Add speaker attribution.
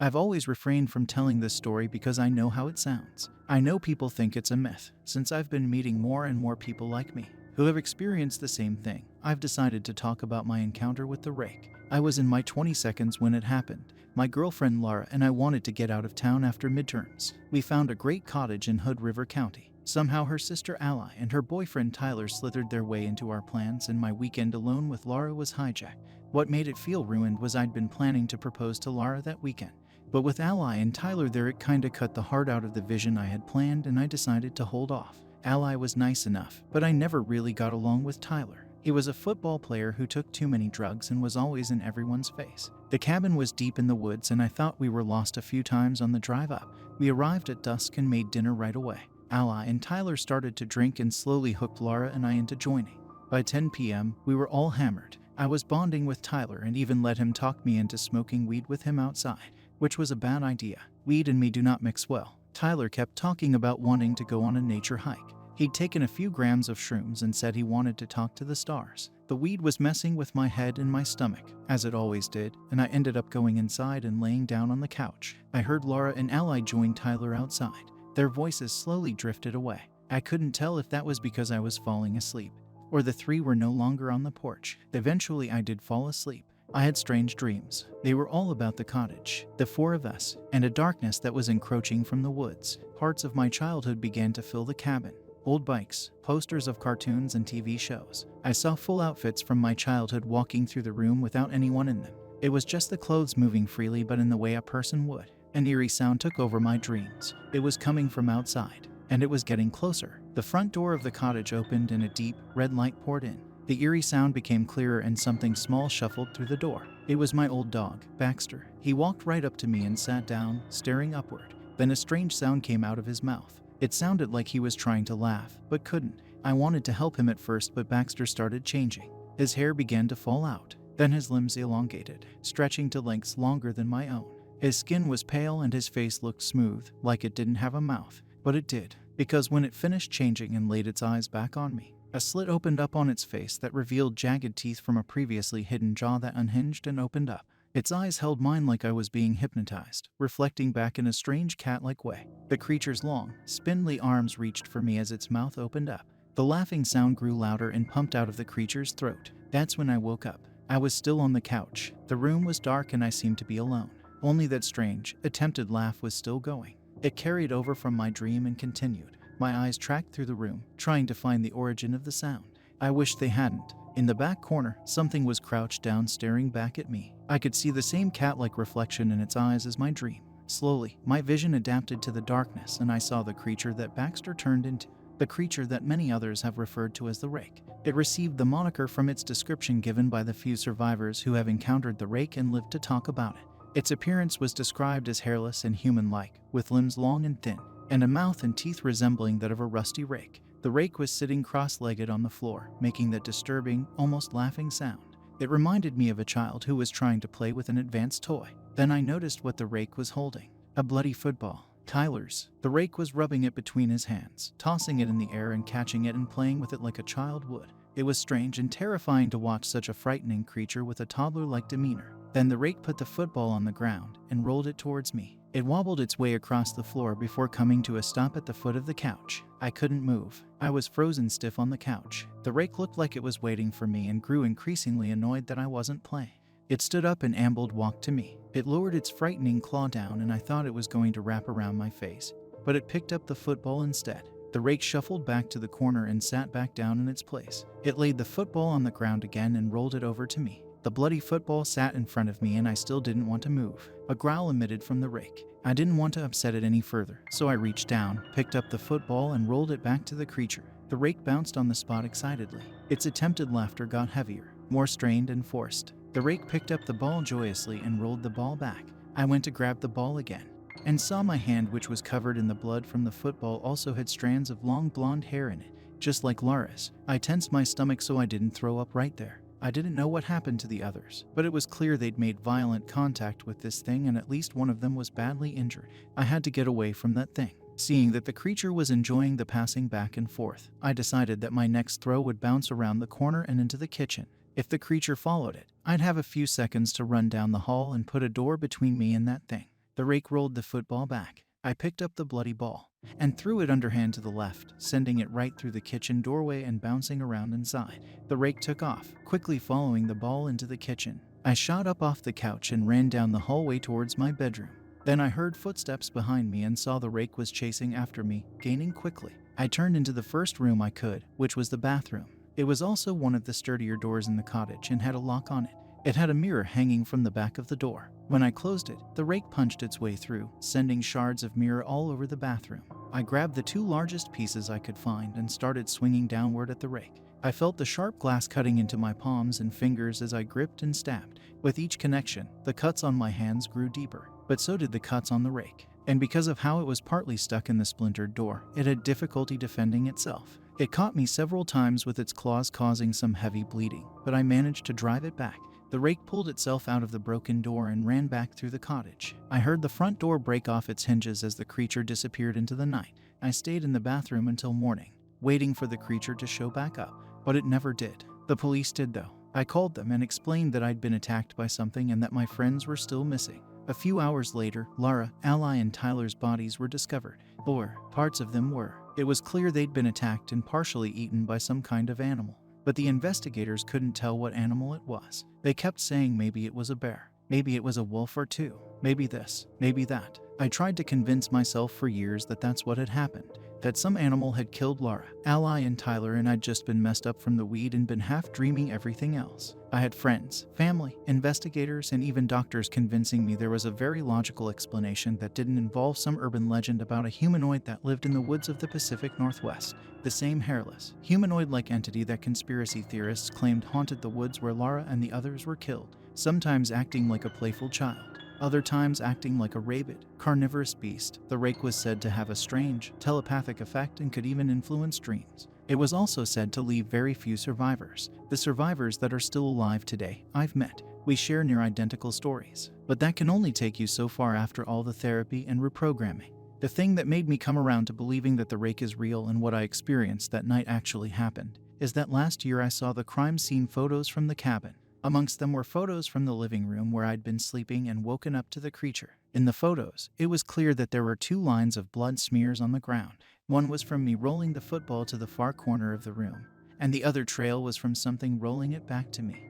Speaker 1: I've always refrained from telling this story because I know how it sounds. I know people think it's a myth. Since I've been meeting more and more people like me who have experienced the same thing, I've decided to talk about my encounter with the rake. I was in my 20s when it happened. My girlfriend Laura and I wanted to get out of town after midterms. We found a great cottage in Hood River County. Somehow her sister Ally and her boyfriend Tyler slithered their way into our plans, and my weekend alone with Laura was hijacked. What made it feel ruined was I'd been planning to propose to Laura that weekend. But with Ally and Tyler there, it kinda cut the heart out of the vision I had planned, and I decided to hold off. Ally was nice enough, but I never really got along with Tyler. He was a football player who took too many drugs and was always in everyone's face. The cabin was deep in the woods, and I thought we were lost a few times on the drive up. We arrived at dusk and made dinner right away. Ally and Tyler started to drink and slowly hooked Laura and I into joining. By 10 p.m., we were all hammered. I was bonding with Tyler and even let him talk me into smoking weed with him outside, which was a bad idea. Weed and me do not mix well. Tyler kept talking about wanting to go on a nature hike. He'd taken a few grams of shrooms and said he wanted to talk to the stars. The weed was messing with my head and my stomach, as it always did, and I ended up going inside and laying down on the couch. I heard Laura and Ally join Tyler outside. Their voices slowly drifted away. I couldn't tell if that was because I was falling asleep, or the three were no longer on the porch. Eventually I did fall asleep. I had strange dreams. They were all about the cottage, the four of us, and a darkness that was encroaching from the woods. Parts of my childhood began to fill the cabin. Old bikes, posters of cartoons and TV shows. I saw full outfits from my childhood walking through the room without anyone in them. It was just the clothes moving freely, but in the way a person would. An eerie sound took over my dreams. It was coming from outside, and it was getting closer. The front door of the cottage opened and a deep, red light poured in. The eerie sound became clearer and something small shuffled through the door. It was my old dog, Baxter. He walked right up to me and sat down, staring upward. Then a strange sound came out of his mouth. It sounded like he was trying to laugh, but couldn't. I wanted to help him at first, but Baxter started changing. His hair began to fall out. Then his limbs elongated, stretching to lengths longer than my own. His skin was pale and his face looked smooth, like it didn't have a mouth. But it did, because when it finished changing and laid its eyes back on me, a slit opened up on its face that revealed jagged teeth from a previously hidden jaw that unhinged and opened up. Its eyes held mine like I was being hypnotized, reflecting back in a strange cat-like way. The creature's long, spindly arms reached for me as its mouth opened up. The laughing sound grew louder and pumped out of the creature's throat. That's when I woke up. I was still on the couch. The room was dark and I seemed to be alone. Only that strange, attempted laugh was still going. It carried over from my dream and continued. My eyes tracked through the room, trying to find the origin of the sound. I wished they hadn't. In the back corner, something was crouched down, staring back at me. I could see the same cat-like reflection in its eyes as my dream. Slowly, my vision adapted to the darkness and I saw the creature that Baxter turned into. The creature that many others have referred to as the Rake. It received the moniker from its description given by the few survivors who have encountered the Rake and lived to talk about it. Its appearance was described as hairless and human-like, with limbs long and thin, and a mouth and teeth resembling that of a rusty rake. The rake was sitting cross-legged on the floor, making that disturbing, almost laughing sound. It reminded me of a child who was trying to play with an advanced toy. Then I noticed what the rake was holding. A bloody football. Tyler's. The rake was rubbing it between his hands, tossing it in the air and catching it and playing with it like a child would. It was strange and terrifying to watch such a frightening creature with a toddler-like demeanor. Then the rake put the football on the ground and rolled it towards me. It wobbled its way across the floor before coming to a stop at the foot of the couch. I couldn't move. I was frozen stiff on the couch. The rake looked like it was waiting for me and grew increasingly annoyed that I wasn't playing. It stood up and ambled walked to me. It lowered its frightening claw down and I thought it was going to wrap around my face, but it picked up the football instead. The rake shuffled back to the corner and sat back down in its place. It laid the football on the ground again and rolled it over to me. The bloody football sat in front of me and I still didn't want to move. A growl emitted from the rake. I didn't want to upset it any further, so I reached down, picked up the football and rolled it back to the creature. The rake bounced on the spot excitedly. Its attempted laughter got heavier, more strained and forced. The rake picked up the ball joyously and rolled the ball back. I went to grab the ball again, and saw my hand, which was covered in the blood from the football, also had strands of long blonde hair in it, just like Laura's. I tensed my stomach so I didn't throw up right there. I didn't know what happened to the others, but it was clear they'd made violent contact with this thing and at least one of them was badly injured. I had to get away from that thing. Seeing that the creature was enjoying the passing back and forth, I decided that my next throw would bounce around the corner and into the kitchen. If the creature followed it, I'd have a few seconds to run down the hall and put a door between me and that thing. The rake rolled the football back. I picked up the bloody ball and threw it underhand to the left, sending it right through the kitchen doorway and bouncing around inside. The rake took off, quickly following the ball into the kitchen. I shot up off the couch and ran down the hallway towards my bedroom. Then I heard footsteps behind me and saw the rake was chasing after me, gaining quickly. I turned into the first room I could, which was the bathroom. It was also one of the sturdier doors in the cottage and had a lock on it. It had a mirror hanging from the back of the door. When I closed it, the rake punched its way through, sending shards of mirror all over the bathroom. I grabbed the two largest pieces I could find and started swinging downward at the rake. I felt the sharp glass cutting into my palms and fingers as I gripped and stabbed. With each connection, the cuts on my hands grew deeper, but so did the cuts on the rake. And because of how it was partly stuck in the splintered door, it had difficulty defending itself. It caught me several times with its claws, causing some heavy bleeding, but I managed to drive it back. The rake pulled itself out of the broken door and ran back through the cottage. I heard the front door break off its hinges as the creature disappeared into the night. I stayed in the bathroom until morning, waiting for the creature to show back up, but it never did. The police did though. I called them and explained that I'd been attacked by something and that my friends were still missing. A few hours later, Lara, Ally, and Tyler's bodies were discovered. Or parts of them were. It was clear they'd been attacked and partially eaten by some kind of animal. But the investigators couldn't tell what animal it was. They kept saying maybe it was a bear, maybe it was a wolf or two, maybe this, maybe that. I tried to convince myself for years that that's what had happened, that some animal had killed Lara, Ally, and Tyler, and I'd just been messed up from the weed and been half dreaming everything else. I had friends, family, investigators, and even doctors convincing me there was a very logical explanation that didn't involve some urban legend about a humanoid that lived in the woods of the Pacific Northwest. The same hairless, humanoid-like entity that conspiracy theorists claimed haunted the woods where Lara and the others were killed, sometimes acting like a playful child, other times acting like a rabid, carnivorous beast. The rake was said to have a strange, telepathic effect and could even influence dreams. It was also said to leave very few survivors. The survivors that are still alive today, I've met. We share near identical stories. But that can only take you so far after all the therapy and reprogramming. The thing that made me come around to believing that the rake is real and what I experienced that night actually happened is that last year I saw the crime scene photos from the cabin. Amongst them were photos from the living room where I'd been sleeping and woken up to the creature. In the photos, it was clear that there were two lines of blood smears on the ground. One was from me rolling the football to the far corner of the room, and the other trail was from something rolling it back to me.